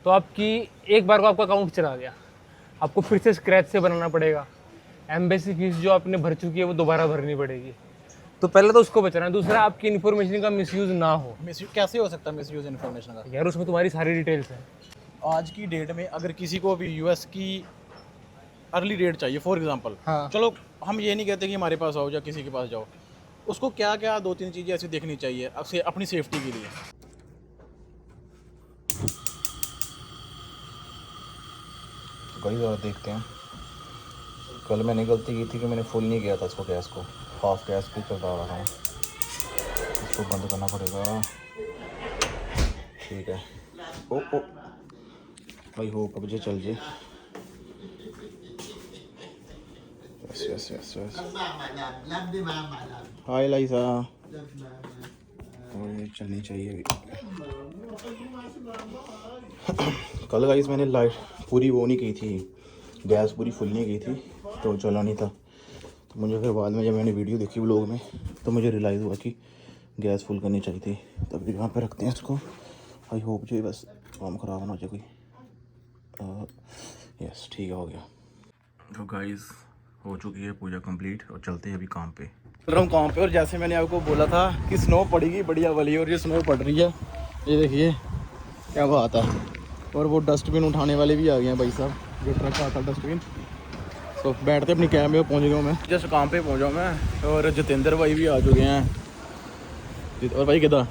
तो आपकी एक बार को आपका अकाउंट चला गया, आपको फिर से स्क्रैच से बनाना पड़ेगा। एम्बेसी फीस जो आपने भर चुकी है वो दोबारा भरनी पड़ेगी। तो पहले तो उसको बचाना है, दूसरा आपकी इन्फॉर्मेशन का मिसयूज़ ना हो। मिसयूज कैसे हो सकता है, मिसयूज इन्फॉर्मेशन का? यार उसमें तुम्हारी सारी डिटेल्स हैं। आज की डेट में अगर किसी को भी यूएस की अर्ली डेट चाहिए फॉर एग्जांपल, हाँ। चलो हम ये नहीं कहते कि हमारे पास आओ या किसी के पास जाओ, उसको क्या क्या 2-3 चीज़ें ऐसी देखनी चाहिए अपनी सेफ्टी के लिए? गाइस और देखते हैं। कल मैंने गलती की थी कि मैंने फुल नहीं किया था इसको, गैस को हाफ गैस पे चलता रहा था। इसको बंद करना पड़ेगा। ठीक है। ओ ओ भाई होप अब जो चल जे। Yes yes yes yes. Hi Lisa. और ये चलनी चाहिए अभी। कल गाइस मैंने लाइट पूरी वो नहीं की थी, गैस पूरी फुल नहीं की थी तो चला नहीं था। तो मुझे फिर बाद में जब मैंने वीडियो देखी व्लॉग में तो मुझे रियलाइज़ हुआ कि गैस फुल करनी चाहिए थी। तब यहाँ पे रखते हैं इसको। आई होप जो बस काम ख़राब ना हो जाए कोई। यस ठीक है, हो गया। तो गाइस हो चुकी है पूजा कंप्लीट और चलते हैं अभी काम पे। चल रहा हूँ काम पे, और जैसे मैंने आपको बोला था कि स्नो पड़ेगी बढ़िया वाली, और ये स्नो पड़ रही है। ये देखिए क्या बात है। और वो डस्टबिन उठाने वाले भी आ गए हैं भाई साहब, जो ट्रक आता डस्टबिन। तो बैठते अपनी कैब में पहुँच गया हूँ मैं, जस्ट काम पे पहुँचा हूँ मैं। और जितेंद्र भाई भी आ चुके हैं। और भाई कितना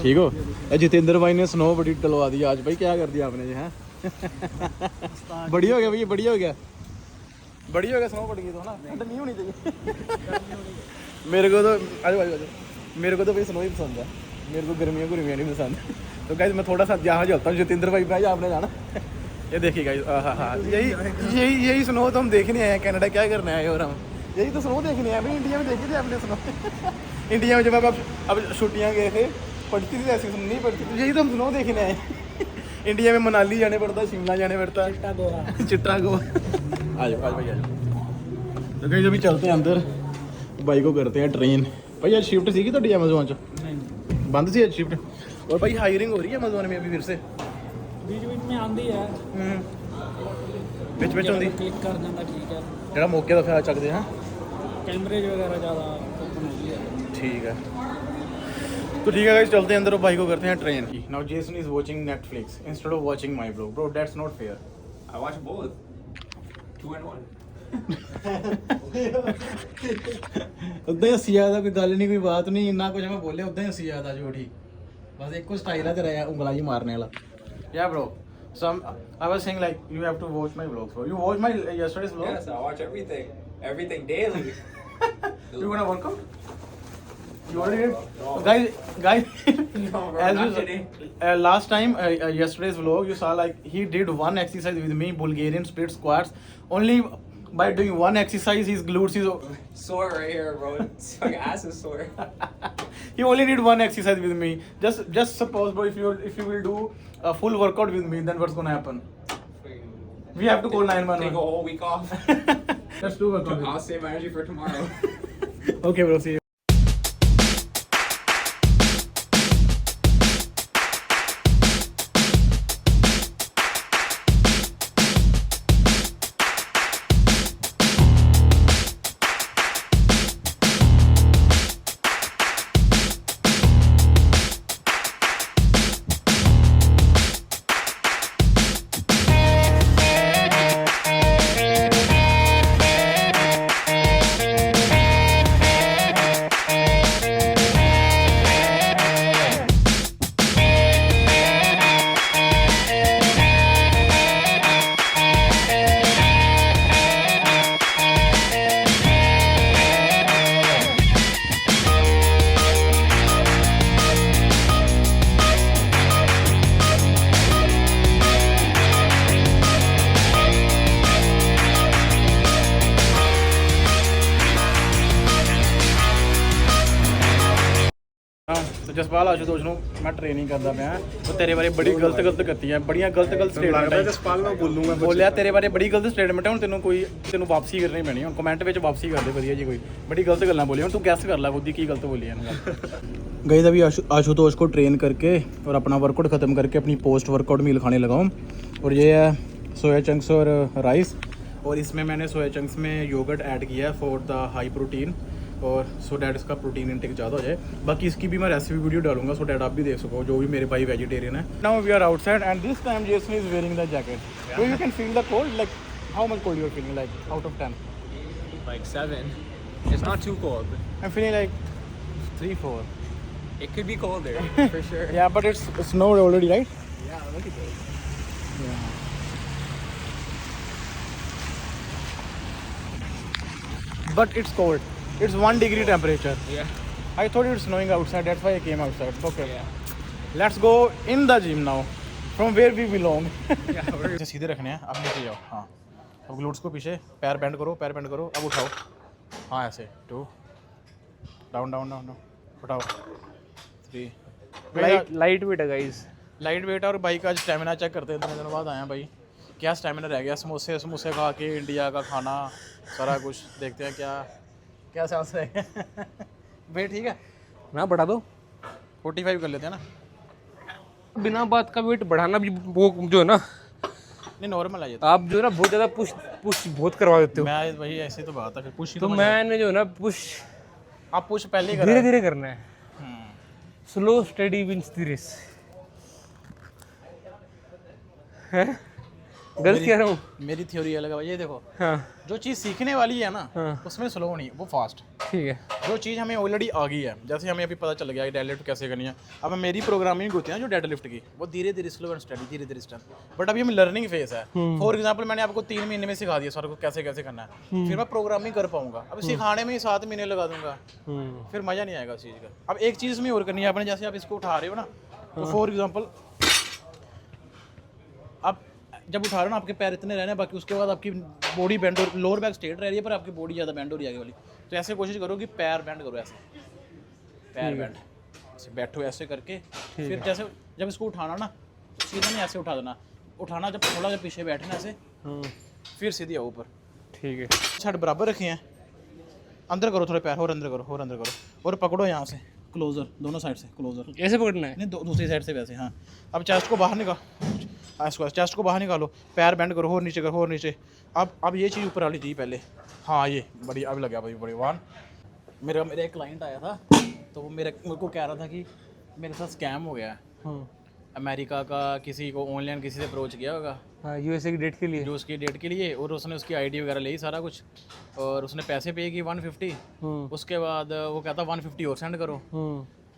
ठीक हो? जितेंद्र भाई ने स्नो बड़ी डलवा दी आज। भाई क्या कर दिया आपने जी? हैं बढ़िया हो गया भाई, बढ़िया हो गया, बढ़िया हो गया। स्नो पड़ गई तो ना, ठंड नहीं होनी चाहिए। मेरे को तो मेरे को तो भाई स्नो ही पसंद है, मेरे को गर्मियाँ नहीं पसंद। तो गाइस मैं थोड़ा सा यहाँ चलता हूँ। जितेंद्र भाई आपने जाना। ये देखिए गाइस, हाँ यही स्नो तो हम देखने आए हैं। कनाडा क्या करने आए और हम यही तो स्नो देखने आए भाई। इंडिया में देखी थी आपने स्नो? इंडिया में जब अब छुट्टियाँ गए थे, पड़ती थी ऐसी, नहीं पड़ती थी। यही तो हम स्नो देखने आए। इंडिया में मनाली जाने पड़ता है, शिमला जाने पड़ता है, चिट्टा गोवा। आ जाओ भाई आ जाओ। तो कहीं अभी चलते हैं अंदर, भाई को करते हैं ट्रेन। भाई आज शिफ्ट सी थोड़ी अमेजोन च बंद सी आज शिफ्ट। और भाई हायरिंग हो रही है अमेजोन में अभी फिर से? बीच में आंदी है, ਵਿੱਚ ਹੁੰਦੀ क्लिक कर देना ठीक है। ਜਿਹੜਾ ਮੌਕੇ ਦਾ ਫਾਇਦਾ ਚੱਕਦੇ ਹਾਂ। कैमरेज वगैरह ज़्यादा ओपन होगी है। ठीक है, तो ठीक है गाइस चलते हैं अंदर और भाई को करते हैं ट्रेन की। Now Jason is watching Netflix instead of watching my blog. Bro that's not fair. I watch both. 2 and 1. ਉਦਾਂ ਹੀ ਹੱਸੀ ਜਾਂਦਾ, ਕੋਈ ਗੱਲ ਨਹੀਂ ਕੋਈ ਬਾਤ ਨਹੀਂ, ਇੰਨਾ ਕੁਝ ਮੈਂ ਬੋਲਿਆ ਉਦਾਂ ਹੀ ਹੱਸੀ ਜਾਂਦਾ ਝੂਠੀ। ਬਸ ਇੱਕੋ ਸਟਾਈਲ ਹੈ ਤੇਰਾ, ਉਂਗਲਾਂ ਹੀ ਮਾਰਨੇ ਵਾਲਾ। Yeah bro, so I was saying like you have to watch my vlogs bro. You watch my yesterday's vlog? Yes, I watch everything daily. You wanna work out? You already did? Guys No, bro, as not you, today. last time yesterday's vlog you saw like he did one exercise with me, Bulgarian split squats. Only by doing one exercise his glutes is Sore right here, bro. My ass is sore. he only did one exercise with me. Just suppose bro, if you will do a full workout with me, then what's gonna happen? We have to call 911. Take a whole week off. Let's do workout. I'll save my energy for tomorrow. Okay bro, see you. तो जसपाल आशुतोष ਨੂੰ ਮੈਂ training ਕਰਦਾ ਪਿਆ ਉਹ ਤੇਰੇ ਬਾਰੇ ਬੜੀ ਗਲਤ ਕਰਤੀਆਂ ਬੜੀਆਂ ਗਲਤ ਸਟੇਟਮੈਂਟ ਜਸਪਾਲ ਨੂੰ ਬੋਲੂੰਗਾ ਬੋਲਿਆ ਤੇਰੇ ਬਾਰੇ ਬੜੀ ਗਲਤ ਸਟੇਟਮੈਂਟ ਹੈ ਹੁਣ ਤੈਨੂੰ ਵਾਪਸੀ ਕਰਨੀ ਪੈਣੀ ਹੁਣ ਕਮੈਂਟ ਵਿੱਚ ਵਾਪਸੀ ਕਰ ਦੇ ਵਧੀਆ ਜੀ ਕੋਈ ਬੜੀ ਗਲਤ ਗੱਲਾਂ ਬੋਲੀ ਹੁਣ ਤੂੰ ਗੈਸ ਕਰ ਲੈ ਖੁਦ ਕੀ ਗਲਤ ਬੋਲੀ ਹੈ गाइस अभी आशुतोष को ट्रेन करके और अपना वर्कआउट ख़त्म करके अपनी पोस्ट वर्कआउट मील खाने लगा हूँ और ये है सोया चंक्स और राइस और इसमें मैंने सोया चंक्स में योगर्ट ऐड किया है फॉर द हाई प्रोटीन और सो डैट इसका प्रोटीन इनटेक ज़्यादा हो जाए बाकी इसकी भी मैं रेसिपी वीडियो डालूंगा सो डैट आप भी देख सको जो भी मेरे भाई वेजिटेरियन है now we are outside and this time Jason is wearing the jacket so you can feel the cold like how much cold you are feeling like out of 10 Like 7. It's not too cold. I am feeling like 3-4 It could be colder, for sure. yeah but it's snowed already right Yeah, look at this. but it's cold. It's 1 degree temperature. Yeah. I thought it's snowing outside. That's why I came outside. Okay. Yeah. Let's go in the gym now, from where we belong. Yeah, we're इसे सीधे रखने हैं. अब नीचे जाओ. हाँ. अब glutes को पीछे. पैर बेंड करो. पैर बेंड करो. अब उठाओ. हाँ ऐसे. 2. Down down down down. उठाओ. 3. लाइट वेट है गाइस लाइट वेट और भाई का आज स्टेमिना चेक करते हैं. 3 दिन बाद आया भाई. क्या स्टेमिना रह गया. समोसे खा के इंडिया का खाना सारा कुछ देखते हैं क्या चांस है. भाई ठीक है ना बढ़ा दो 45 कर लेते हैं ना. बिना बात का वेट बढ़ाना भी वो जो है ना नहीं नॉर्मल है ये तो. आप जो है ना बहुत ज़्यादा पुश बहुत करवा देते हो मैं वही ऐसे तो बात है फिर पुश तो मैंने जो है ना पुश आप पुश पहले ही करा धीरे धीरे करना है slow study wins the race है गलत कह रहा हूँ मेरी थ्योरी अलग है भाई. ये देखो हाँ जो चीज़ सीखने वाली है ना हाँ। उसमें स्लो नहीं वो फास्ट. ठीक है जो चीज़ हमें ऑलरेडी आ गई है जैसे हमें अभी पता चल गया डेड लिफ्ट कैसे करनी है. अब मेरी प्रोग्रामिंग होती है जो डेड लिफ्ट की वो धीरे धीरे स्लो एंड स्टडी धीरे धीरे स्टेप बट अभी हम लर्निंग फेज है. फॉर एग्जांपल मैंने आपको 3 महीने में सिखा दिया सर को कैसे कैसे करना है. फिर मैं प्रोग्रामिंग कर पाऊंगा. अब सिखाने में ही 7 महीने लगा दूंगा फिर मज़ा नहीं आएगा उस चीज़ का. अब एक चीज़ में और करनी है आपने जैसे आप इसको उठा रहे हो ना तो फॉर एग्जाम्पल आप जब उठा रहे हो ना आपके पैर इतने रहने बाकी उसके बाद आपकी बॉडी बेंड और लोअर बैक स्ट्रेट रह रही है पर आपकी बॉडी ज़्यादा बेंड हो रही है आगे वाली. तो ऐसे कोशिश करो कि पैर बेंड करो ऐसे पैर बेंड ऐसे बैठो ऐसे करके फिर जैसे जब इसको उठाना ना सीधा नहीं ऐसे उठा देना. उठाना जब थोड़ा जब पीछे बैठना ऐसे फिर सीधी आओ ऊपर. ठीक है छड़ बराबर रखे हैं. अंदर करो थोड़े पैर और अंदर करो और पकड़ो यहाँ से क्लोजर दोनों साइड से क्लोजर. ऐसे पकड़ना है नहीं दूसरी साइड से वैसे. हाँ अब चेस्ट को बाहर निकालो. इसको चेस्ट को बाहर निकालो. पैर बेंड करो और नीचे करो और नीचे. अब ये चीज़ ऊपर वाली थी पहले. हाँ ये बड़ी अब लग गया भाई बड़ी 1. मेरा एक क्लाइंट आया था तो वो मेरे को कह रहा था कि मेरे साथ स्कैम हो गया है. अमेरिका का किसी को ऑनलाइन किसी से अप्रोच किया होगा हाँ यूएसए की डेट के लिए जो उसकी डेट के लिए और उसने उसकी आईडी वगैरह ली सारा कुछ और उसने पैसे पे किए 150. उसके बाद वो कहता 150 और सेंड करो.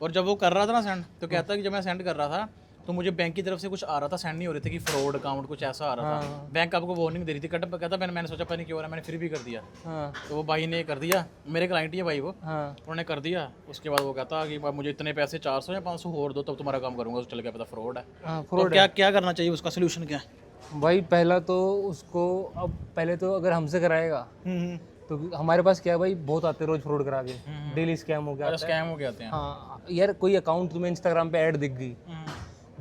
और जब वो कर रहा था ना सेंड तो कहता कि जब मैं सेंड कर रहा था तो मुझे बैंक की तरफ से कुछ आ रहा था सेंड नहीं हो रहे थे कि फ्रॉड अकाउंट कुछ ऐसा आ रहा था. बैंक आपको वार्निंग दे रही थी कहता मैंने सोचा पता नहीं क्यों हो रहा मैंने फिर भी कर दिया. तो वो भाई ने कर दिया. मेरे क्लाइंट ही है भाई वो. उन्होंने कर दिया. उसके बाद वो कहता कि मुझे इतने पैसे 400 या 500 और दो तब तुम्हारा काम करूँगा. चल गया पता फ्रॉड है. तो क्या करना चाहिए उसका सोल्यूशन क्या है भाई पहला तो उसको अब पहले तो अगर हमसे कराएगा तो हमारे पास क्या है भाई बहुत आते हैं रोज फ्रॉड करा के डेली स्कैम हो गया स्कैम हो गए आते हैं. हाँ यार कोई अकाउंट तुम्हें इंस्टाग्राम पे ऐड दिख गई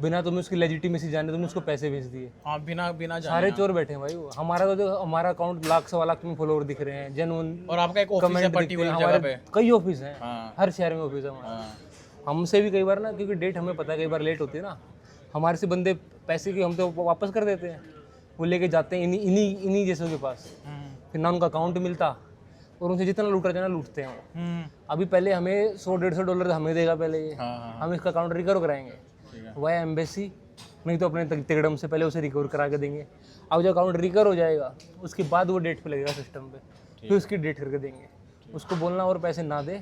बिना तुम्हें उसकी लेजिटिमेसी जाने तुमने उसको पैसे भेज दिए. हाँ बिना जाने सारे चोर बैठे हैं भाई वो. हमारा तो जो हमारा अकाउंट लाख सवा लाख तुम्हें फॉलोअर दिख रहे हैं जेन्युइन और आपका एक ऑफिस है पर्टिकुलर जगह पे. कई ऑफिस हैं हर शहर में ऑफिस है हमारा. हमसे भी कई बार ना क्योंकि डेट हमें पता है कई बार लेट होती है ना हमारे से बंदे पैसे की हम तो वापस कर देते हैं. वो लेके जाते हैं इन्हीं जैसों के पास. फिर ना उनका अकाउंट मिलता और उनसे जितना लूटा जाना लूटते हैं वो. अभी पहले हमें $100-150 हमें देगा पहले ये. हम इसका अकाउंट रिकवर कराएंगे वाया एम्बेसी नहीं तो अपने तिगड़म से पहले उसे रिकवर करा के देंगे. अब जो अकाउंट रिकवर हो जाएगा उसके बाद वो डेट पे लगेगा सिस्टम पे फिर उसकी डेट करके देंगे. उसको बोलना और पैसे ना दे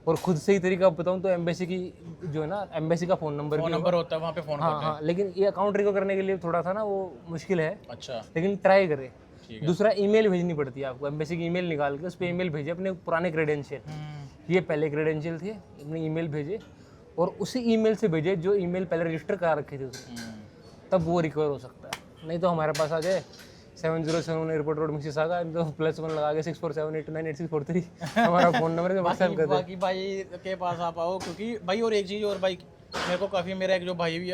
और खुद से ही तरीका बताऊँ तो एम्बेसी की जो है ना एम्बेसी का फ़ोन नंबर होता है वहाँ पे फ़ोन करते हैं. हाँ लेकिन ये अकाउंट रिकवर करने के लिए थोड़ा सा ना वो मुश्किल है. अच्छा लेकिन ट्राई करें. दूसरा ईमेल भेजनी पड़ती है आपको. एम्बेसी की ईमेल निकाल के उस पर ईमेल भेजे अपने पुराने क्रेडेंशियल. ये पहले क्रेडेंशियल थे अपने ईमेल भेजे और उसी ईमेल से भेजे जो ईमेल पहले रजिस्टर करा रखे थे उसने. तब वो रिकवर हो सकता है. नहीं तो हमारे पास आ जाए 707 एयरपोर्ट रोड मिसिसागा, तो +1 लगा के 6478298643 हमारा फ़ोन नंबर है, व्हाट्सएप कर दे। बाकी भाई के पास आप आओ, क्योंकि भाई और एक चीज़ और भाई मेरे को काफ़ी, मेरा एक जो भाई भी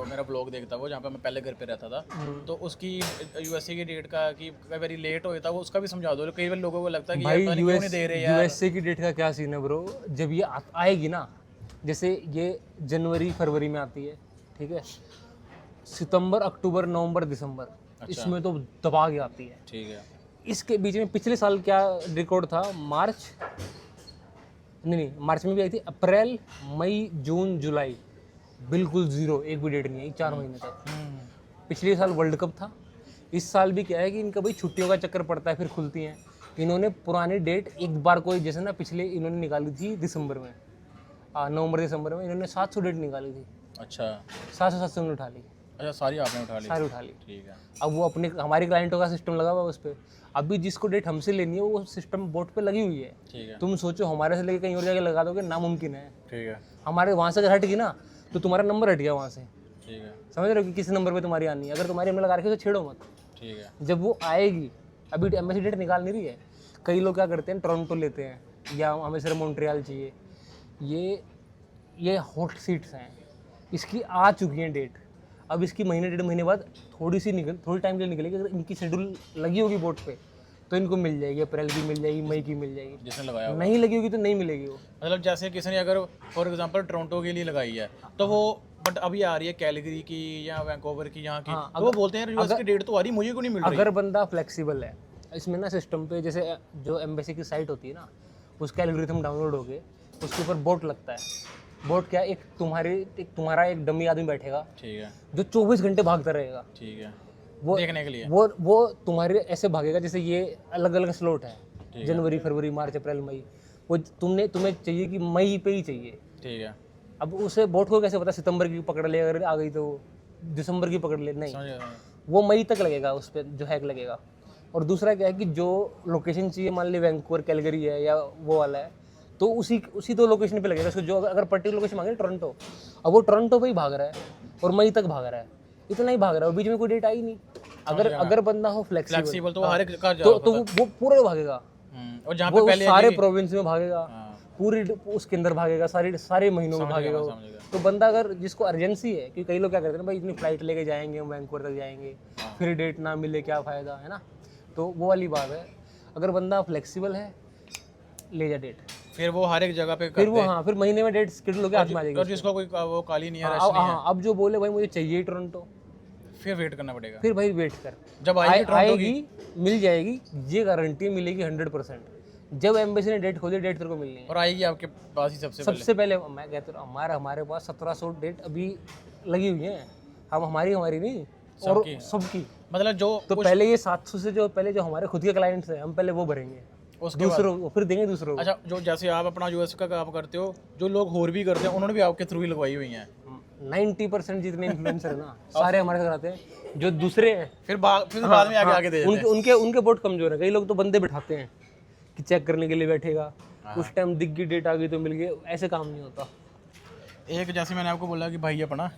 मेरा ब्लॉग देखता वो, जहाँ पे मैं पहले घर पे रहता था, तो उसकी यूएसए की डेट का कि कई बार लेट हो जाता, वो उसका भी समझा दो। कई बार लोगों को लगता है कि यार पता नहीं क्यों नहीं दे रहे यार। यूएसए की डेट का क्या सीन है ब्रो, जब ये आएगी ना, जैसे ये जनवरी फरवरी में आती है, ठीक है, सितंबर अक्टूबर नवंबर दिसंबर, इसमें तो दबा के आती है। ठीक है। इसके बीच में पिछले साल क्या रिकॉर्ड था, मार्च में भी आई थी, अप्रैल मई जून जुलाई, बिल्कुल जीरो, एक भी डेट नहीं आई 4 महीने तक। पिछले साल वर्ल्ड कप था, इस साल भी क्या है कि इनका भाई छुट्टियों का चक्कर पड़ता है, फिर खुलती हैं। इन्होंने पुरानी डेट एक बार कोई, जैसे ना पिछले इन्होंने निकाली थी दिसंबर में, नवंबर दिसंबर में इन्होंने 700 डेट निकाली थी। अच्छा 700 में उठा ली, अच्छा, सारी आपने उठा ली? सारी उठा ली। ठीक है। अब वो अपने हमारे क्लाइंटों का सिस्टम लगा हुआ है उस पर, अभी जिसको डेट हमसे लेनी है वो सिस्टम बोर्ड पे लगी हुई है। ठीक है। तुम सोचो हमारे से लेके कहीं और जाके लगा दोगे, नामुमकिन है। ठीक है। हमारे वहाँ से अगर हट गई ना तो तुम्हारा नंबर हट गया वहाँ से, ठीक है। समझ रहे हो कि किस नंबर पे तुम्हारी आनी है। अगर तुम्हारी हमने लगा रखी है तो छेड़ो मत। ठीक है। जब वो आएगी, अभी एम्बेसी डेट निकाल नहीं रही है, कई लोग क्या करते हैं टोरंटो लेते हैं या हमें सिर्फ मॉन्ट्रियल चाहिए। ये हॉट सीट्स हैं, इसकी आ चुकी हैं डेट, अब इसकी महीने 1.5 महीने बाद थोड़ी टाइम के लिए निकलेगी। अगर इनकी शेड्यूल लगी होगी बोर्ड पे तो इनको मिल जाएगी, अप्रैल की मिल जाएगी, मई की मिल जाएगी। जिसने लगाया नहीं लगी होगी तो नहीं मिलेगी वो। मतलब जैसे किसी ने अगर फॉर एग्जांपल टोरंटो के लिए लगाई है तो वो, बट अभी आ रही है कैलगरी की या वैंकूवर की, यहाँ की, तो वो बोलते हैं यूएस की डेट तो आ रही, मुझे क्यों नहीं मिल रही? अगर बंदा फ्लेक्सिबल है, इसमें ना सिस्टम पे जैसे जो एम्बेसी की साइट होती है ना, उसका एल्गोरिथम डाउनलोड हो गए, उसके ऊपर बोट लगता है। बोट क्या, एक तुम्हारा एक डमी आदमी बैठेगा, ठीक है, जो 24 घंटे भागता रहेगा। ठीक है, वो देखने के लिए वो तुम्हारे ऐसे भागेगा जैसे ये अलग अलग स्लॉट है, जनवरी फरवरी मार्च अप्रैल मई, वो तुम्हें चाहिए कि मई पे ही चाहिए। ठीक है। अब उसे बोट को कैसे पता सितंबर की पकड़ ले, अगर आ गई तो दिसंबर की पकड़ ले, नहीं, समझ गया। वो मई तक लगेगा उस पर जो हैक लगेगा। और दूसरा क्या है कि जो लोकेशन चाहिए, मान ली वैंकूवर कैलगरी है या वो वाला है, तो उसी दो लोकेशन पे लगेगा उसको। जो अगर पर्टिकुलर लोकेशन मांगे टोरंटो, अब वो टोरंटो पे ही भाग रहा है और मई तक भाग रहा है, इतना ही भाग रहा है, बीच में कोई डेट आई नहीं। अगर बंदा हो फ्लेक्सिबल तो हर एक का तो वो पूरे भागेगा, और जहाँ वो पे पहले सारे प्रोविंस में भागेगा, हाँ। पूरी उसके अंदर भागेगा, सारे महीनों में भागेगा वो। तो बंदा अगर जिसको अर्जेंसी है, क्योंकि कई लोग क्या करते हैं ना, भाई इतनी फ्लाइट लेके जाएंगे, हम वैंकूवर तक जाएंगे, फिर डेट ना मिले क्या फ़ायदा है ना। तो वो वाली बात है, अगर बंदा फ्लेक्सिबल है ले जा डेट, फिर वो हर एक जगह पे फिर वो फिर महीने में डेट शेड्यूल होकर हाथ में आ जाएगी। और जिसको कोई वो काली नहीं है, रश नहीं हाँ, अब जो बोले भाई मुझे चाहिए टोरंटो, है, फिर वेट करना पड़ेगा। फिर भाई वेट कर, जब आएगी मिल जाएगी, ये गारंटी मिलेगी 100%। जब एम्बेसी ने डेट खोली, डेट तेरे को मिलनी है। और आएगी आपके पास ही सबसे पहले मैं कहता हूँ, हमारे पास 1700 डेट अभी लगी हुई है, हम हमारी नहीं और सबकी। मतलब जो तो पहले ये 700 से जो पहले जो हमारे खुद के क्लाइंट्स हैं, हम पहले वो भरेंगे, दूसरों को फिर देंगे दूसरों को। अच्छा, जो जैसे आप अपना यूएस का काम करते हो, जो लोग और भी करते हैं उन्होंने भी आपके थ्रू ही लगवाई हुई हैं। 90% जितने इन्फ्लुएंसर है ना, सारे हमारे साथ आते हैं। जो दूसरे हैं फिर बाद में आगे दे देते हैं। उनके बोर्ड कमजोर है। कई लोग तो बंदे बिठाते हैं कि चेक करने के लिए बैठेगा, उस टाइम दिख गई डेट आ गई तो मिल गई, ऐसे काम नहीं होता। एक जैसे मैंने आपको बोला कि भाई अपना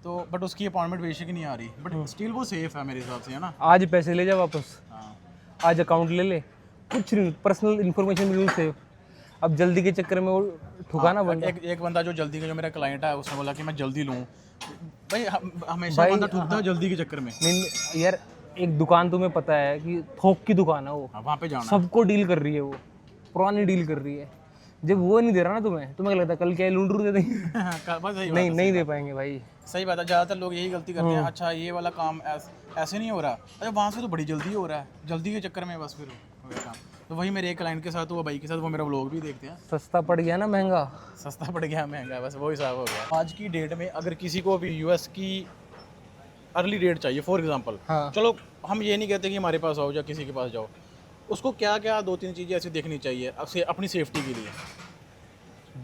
तो, बट उसकी अपॉइंटमेंट बेशक नहीं आ रही, बट स्टिल वो सेफ है मेरे हिसाब से, है ना। आज पैसे ले जा वापस, हाँ। आज अकाउंट ले ले, कुछ नहीं, पर्सनल इन्फॉर्मेशन बिल्कुल सेफ। अब जल्दी के चक्कर में वो ठुकाना बंदा। एक बंदा जो जल्दी का, जो मेरा क्लाइंट है, उसने बोला कि मैं जल्दी लूँ। भाई हमेशा बंदा ठुकता है जल्दी के चक्कर में। नहीं यार, एक दुकान तुम्हें पता है कि थोक की दुकान है वो, वहाँ पे जाना सबको डील कर रही है, वो पुरानी डील कर रही है। जब वो नहीं दे रहा ना तुम्हें क्या लगता है कल क्या लूंडरू दे देंगे? बस सही नहीं, नहीं दे पाएंगे भाई। सही बात है, ज़्यादातर लोग यही गलती करते हैं। अच्छा, ये वाला काम ऐसे नहीं हो रहा, अच्छा वहाँ से तो बड़ी जल्दी हो रहा है, जल्दी के चक्कर में बस फिर हो गया काम। तो वही मेरे एक क्लाइंट के साथ हुआ, भाई के साथ, वो मेरा व्लॉग भी देखते हैं। सस्ता पड़ गया ना महंगा, सस्ता पड़ गया महंगा, बस वो हिसाब हो गया। आज की डेट में अगर किसी को भी यूएस की अर्ली डेट चाहिए, फॉर एग्जांपल, हाँ। चलो हम ये नहीं कहते कि हमारे पास आओ या किसी के पास जाओ, उसको क्या क्या 2-3 चीज़ें ऐसी देखनी चाहिए अपनी सेफ्टी के लिए?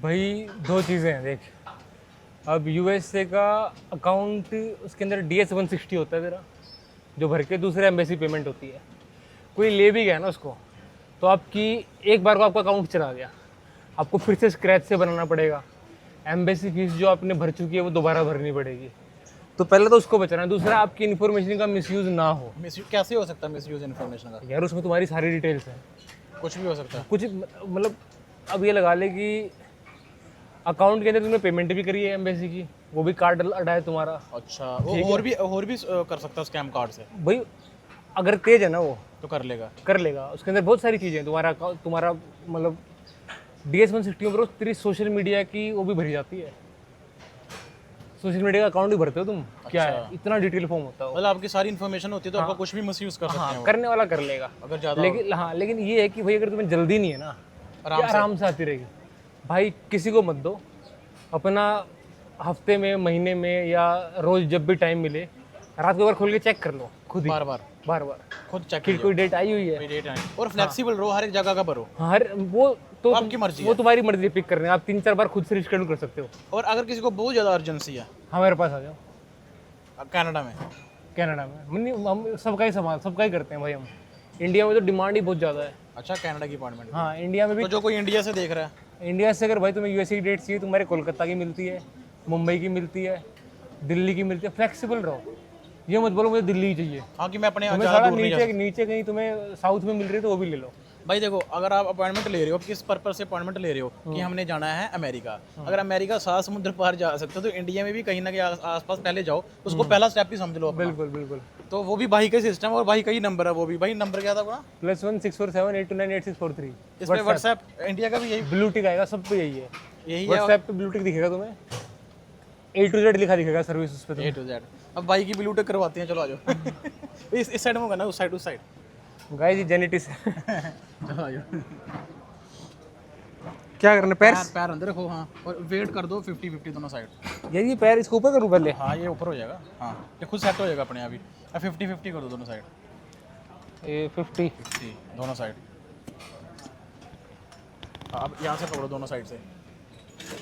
भाई 2 चीज़ें हैं देख। अब यूएसए का अकाउंट, उसके अंदर DS 160 होता है तेरा, जो भर के दूसरे एम्बेसी पेमेंट होती है। कोई ले भी गया ना उसको, तो आपकी एक बार को आपका अकाउंट चला गया, आपको फिर से स्क्रैच से बनाना पड़ेगा। एम्बेसी फीस जो आपने भर चुकी है वो दोबारा भरनी पड़ेगी। तो पहले तो उसको बचाना है, दूसरा आपकी इन्फॉर्मेशन का मिसयूज़ ना हो। कैसे हो सकता है मिसयूज इन्फॉर्मेशन का? यार उसमें तुम्हारी सारी डिटेल्स हैं, कुछ भी हो सकता है। कुछ मतलब अब ये लगा ले कि अकाउंट के अंदर तुमने पेमेंट भी करी है एम्बेसी की, वो भी कार्ड अड़ा है तुम्हारा। अच्छा, वो और भी कर सकता है स्कैम कार्ड से? भाई अगर तेज है ना वो तो कर लेगा। कर लेगा, उसके अंदर बहुत सारी चीज़ें हैं। तुम्हारा मतलब DS-160 पर तेरी सोशल मीडिया की वो भी भरी जाती है, सोशल मीडिया का अकाउंट भी भरते हो तुम। क्या है, इतना डिटेल फॉर्म होता है वो। मतलब आपकी सारी इन्फॉर्मेशन होती है तो आपका कुछ भी मिसयूज कर सकते हैं हाँ, करने वाला कर लेगा अगर ज़्यादा। लेकिन हाँ, लेकिन ये है कि भाई अगर तुम्हें जल्दी नहीं है ना, आराम से आती रहेगी भाई, किसी को मत दो अपना। हफ्ते में, महीने में या रोज जब भी टाइम मिले, रात को एक बार खोल के चेक कर लो खुद ही, बार बार खुद चेक कि कोई डेट आई हुई है। डेट है। और फ्लेक्सिबल रहो, हर एक जगह का भरो। हाँ, हर वो तो आपकी मर्जी वो तुम्हारी मर्जी पिक करने, आप 3-4 बार खुद से रिस्केड्यूल कर सकते हो। और अगर किसी को बहुत ज़्यादा अर्जेंसी है, हमारे पास आ जाओ कनाडा में, कनाडा में। हम सबका ही करते हैं भाई हम। इंडिया में तो डिमांड ही बहुत ज़्यादा है। अच्छा, कनाडा की अपॉइंटमेंट। हाँ, इंडिया में भी। तो जो कोई इंडिया से देख रहा है, इंडिया से अगर भाई तुम्हें यूएसए की डेट चाहिए, तुम्हारे कोलकाता की मिलती है, मुंबई की मिलती है, दिल्ली की मिलती है। फ्लेक्सिबल रहो, ये मत बोलो मुझे दिल्ली ही चाहिए। हाँ कि मैं अपने तुम्हें ज़्यादा सारा दूर नहीं जा नीचे कहीं तुम्हें साउथ में मिल रही है तो वो भी ले लो। भाई देखो, अगर आप अपॉइंटमेंट ले रहे हो, किस पर्पज से अपॉइंटमेंट ले रहे हो कि हमने जाना है अमेरिका। अगर अमेरिका 7 समुद्र पार जा सकते हो तो इंडिया में भी कहीं ना कहीं आसपास पहले जाओ, उसको पहला स्टेप ही समझ लो अपना। बिल्कुल बिल्कुल। तो वो भी भाई का सिस्टम, और भाई का ही नंबर है वो भी। भाई नंबर क्या था अपना? +1 647 829 8643। इस पे व्हाट्सएप इंडिया का भी यही ब्लू टिक आएगा, सब पे यही है। है। व्हाट्सएप पे ब्लू टिक दिखेगा तुम्हें, A to Z लिखा दिखेगा सर्विस उस पे A to Z। अब भाई की ब्लू टिक करवाते हैं, चलो आ जाओ। इस साइड में होगा ना, उस साइड। गाइस, ये जेनेटिक्स है। चलो आ जाओ। क्या करना, पैर पैर अंदर रखो, हाँ, और वेट कर दो 50-50 दोनों साइड। यार ये पैर इसको ऊपर करूँ पहले? हाँ, ये ऊपर हो जाएगा। हाँ, ये खुद सेट हो जाएगा अपने आप ही। 50-50 कर दो दोनों साइड। ये 50 दोनों साइड। अब यहाँ से पकड़ो दोनों साइड से,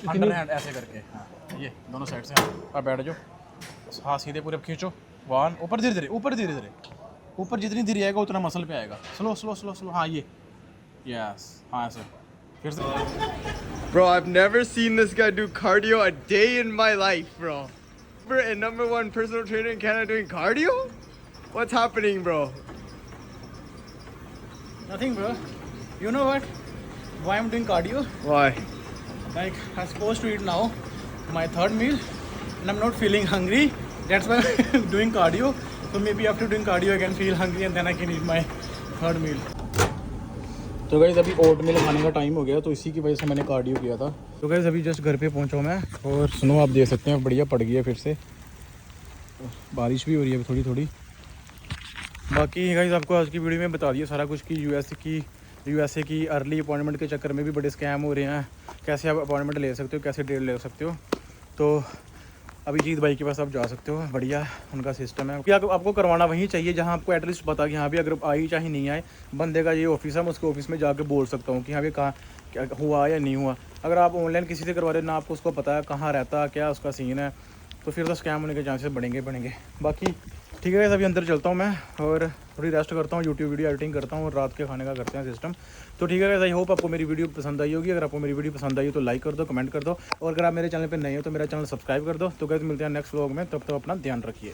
अंडर हैंड ऐसे करके। हाँ, ये दोनों साइड से। हाँ, अब बैठ जाओ, हाँ सीधे पूरे खींचो। 1 ऊपर धीरे धीरे, ऊपर धीरे धीरे, ऊपर जितनी धीरे आएगा उतना मसल पे आएगा। Slow slow slow slow. हाँ, ये यस, हाँ ऐसे फिर से। Bro, I've never seen this guy do cardio a day in my life, bro. And #1 personal trainer in Canada doing cardio? What's happening, bro? Nothing, bro. You know what? Why I'm doing cardio? Why? Like, I'm supposed to eat now my 3rd meal and I'm not feeling hungry. That's why I'm doing cardio. So maybe after doing cardio I can feel hungry and then I can eat my 3rd meal. तो guys अभी ओट मिल खाने का time हो गया, तो इसी की वजह से मैंने कार्डियो किया था। तो गाइस अभी जस्ट घर पे पहुंचा मैं, और स्नो आप देख सकते हैं बढ़िया पड़ गई है, फिर से बारिश भी हो रही है थोड़ी थोड़ी। बाकी गाइस आपको आज की वीडियो में बता दिया सारा कुछ कि यूएसए की अर्ली अपॉइंटमेंट के चक्कर में भी बड़े स्कैम हो रहे हैं, कैसे आप अपॉइंटमेंट ले सकते हो, कैसे डेट ले सकते हो। तो अभी जीत भाई के पास आप जा सकते हो, बढ़िया उनका सिस्टम है। आपको करवाना वहीं चाहिए जहां आपको एटलीस्ट पता कि हाँ भी अगर आई चाहे नहीं आए, बंदे का ये ऑफिस है, मैं उसके ऑफिस में जाके बोल सकता हूँ कि हाँ भी कहाँ क्या हुआ या नहीं हुआ। अगर आप ऑनलाइन किसी से करवा रहे हो ना, आपको उसको पता है कहाँ रहता है, क्या उसका सीन है, तो फिर तो स्कैम होने के चांसेस बढ़ेंगे। बाकी ठीक है, अभी अंदर चलता हूँ मैं और थोड़ी रेस्ट करता हूँ, यूट्यूब वीडियो एडिटिंग करता हूँ और रात के खाने का करते हैं सिस्टम। तो ठीक है, आई होप आपको मेरी वीडियो पसंद आई होगी। अगर आपको मेरी वीडियो पसंद आई हो तो लाइक कर दो, कमेंट कर दो, और अगर आप मेरे चैनल पर नए हो तो मेरा चैनल सब्सक्राइब कर दो। तो गाइस मिलते हैं नेक्स्ट व्लॉग में, तब तक अपना ध्यान रखिए।